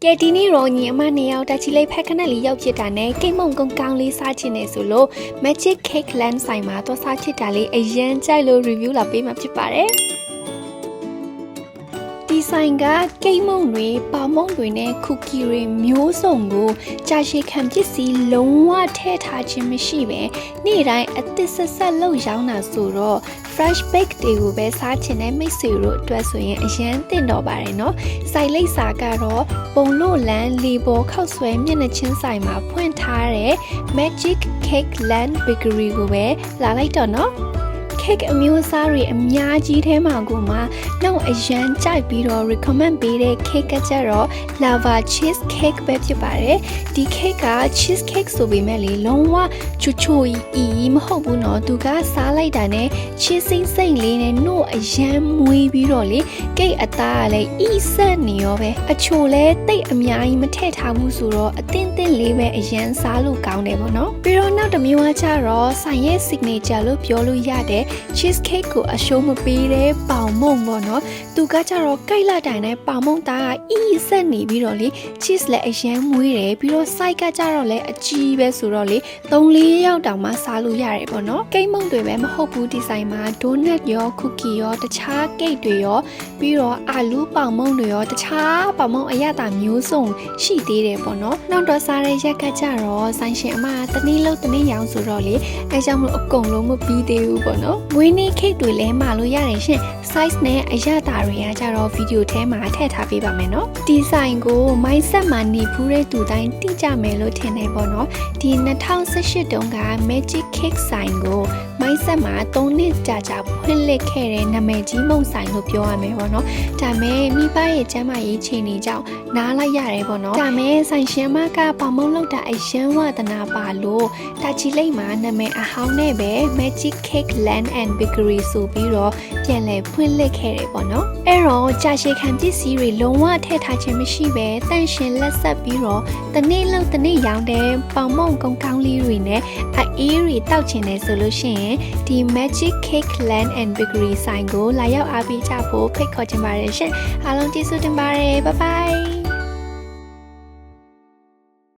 ကဲဒီနေ့ရောညီအမနေရောက်တက်ချီလေးဖက်ခနဲ့လေးရောက်ဖြစ်တာနဲ့ကိတ်မုံကုန်းကောင်းလေးစားချင်နေဆိုလို့ Magic Cake Land ဆိုင်မှာတော့စားချစ်တာလေးအရန်ကြိုက်လို့ review လာပေးမှာဖြစ်ပါတယ်ဒီဆိုင်ကကိတ်မုံတွေပေါင်မုံတွေနဲ့ကူကီတွေမျိုးစုံကိုကြာရှည်ခံပစ္စည်းလုံးဝထည့်ထားခြင်းမရှိပဲနေ့တိုင်းအသစ်ဆက်လောက်ရောင်းတာဆိုတော့ fresh bake တွေကိုပဲစားချင်တဲ့မိတ်ဆွေတို့အတွက်ဆိုရင်အရန်သင့်တော်ပါတယ်နော်ဆိုင်လိပ်စာကတော့ပုံလို့လန်းလီဘောခောက်ဆွဲမျက်နှာချင်းဆိုင်မှာဖွင့်ထားတဲ့ Magic Cake Land Bakery ကိုပဲလာလိုက်တော့နော်cake အမျိုးအစားတွေအများကြီးထဲမှာကိုမှနောက်အရန်ကြိုက်ပြီးတော့ recommend ပေးတဲ့ cake ကကြတော့ lava cheese cake ပဲဖြစ်ပါတယ်ဒီ cake က cheese cake ဆိုပေမဲ့လေလုံးဝချူချူအီမဟုတ်ဘူးနော်သူကစားလိုက်တာနဲ့ cheese စိမ့်လေးနဲ့နှုတ်အရန်မွေးပြီးတော့လေ cake အသားကလည်းအီဆက်နေရောပဲအချိုလဲတိတ်အများကြီးမထည့်ထားဘူးဆိုတော့အသင့်လေးပဲအရန်စားလို့ကောင်းတယ်ပေါ့နော်ပြီးတော့နောက်တစ်မျိုးကကြတော့ဆိုင်ရဲ့ signature လို့ပြောလို့ရတဲ့cheesecake ကိုအရှိုးမပေးတဲ့ပေါင်မုံပေါ့နော်သူကကြတော့ကြိုက်လာတိုင်းနဲ့ပေါင်မုံသားကအီးဆက်နေပြီးတော့လေ cheese လည်းအရန်မွေးတယ်ပြီးတော့ side ကကြတော့လည်းအကြီးပဲဆိုတော့လေ3-4ယောက်တောင်မှစားလို့ရတယ်ပေါ့နော်ကိတ်မုံတွေပဲမဟုတ်ဘူးဒီဆိုင်မှာ donut ရော cookie ရောတခြား cake တွေရောပြီးတော့အာလူးပေါင်မုံတွေရောတခြားပေါင်မုံအရသာမျိုးစုံရှိသေးတယ်ပေါ့နော်နောက်တော့စားတဲ့ရက်ကကြတော့ဆိုင်ရှင်အမတနည်းလုံးတနည်းရောင်ဆိုတော့လေအဲကြောင့်မလို့အကုန်လုံးမပြီးသေးဘူးပေါ့နော်ဝင်းနေခိတ်တွေလည်းမှာလို့ရတယ်ရှင် size နဲ့အရသာတွေကကြတော့ဗီဒီယိုထဲမှာထည့်ထားပေးပါမယ်နော်ဒီဆိုင်ကို mindset မှာနေဖူးတဲ့သူတိုင်းသိကြမယ်လို့ထင်တယ်ပေါ့နော်ဒီ2018တုန်းက Magic Cake ဆိုင်ကို mindset မှာ3နှစ်ကြာဖွင့်လှစ်ခဲ့တဲ့နာမည်ကြီးမုံဆိုင်လို့ပြောရမယ်ပေါ့နော်ဒါမဲ့မိဘရဲ့ကျမ်းမာရေးချိန်နေကြောင်းနားလိုက်ရတယ်ပေါ့နော်ဒါမဲ့ဆိုင်ရှင်မကပေါင်မုံလောက်တာအရန်ဝဒနာပါလို့တာချီလိတ်မှာနာမည်အဟောင်းနဲ့ပဲ Magic Cake Land and Bakery ဆိုပြီးတော့ပြန်လည်ဖွင့်လှစ်ခဲ့တယ်ပေါ့နော်အဲ့တော့ကြာရှည်ခံပစ္စည်းတွေလုံးဝထည့်ထားခြင်းမရှိပဲတန့်ရှင်လက်ဆက်ပြီးတော့တနေ့လောက်တနေ့ရောင်းတဲ့ပေါင်မုံကုန်းကောင်းလေးတွေနဲ့အေးတွေတောက်ချင်တယ်ဆိုလို့ရှိရင်ဒီ Magic Cake Land and Bakery ဆိုင်ကိုလာရောက်အားပေးကြဖို့ဖိတ်ခေါ်ချင်ပါတယ်ရှင်အားလုံးကျေးဇူးတင်ပါတယ် bye bye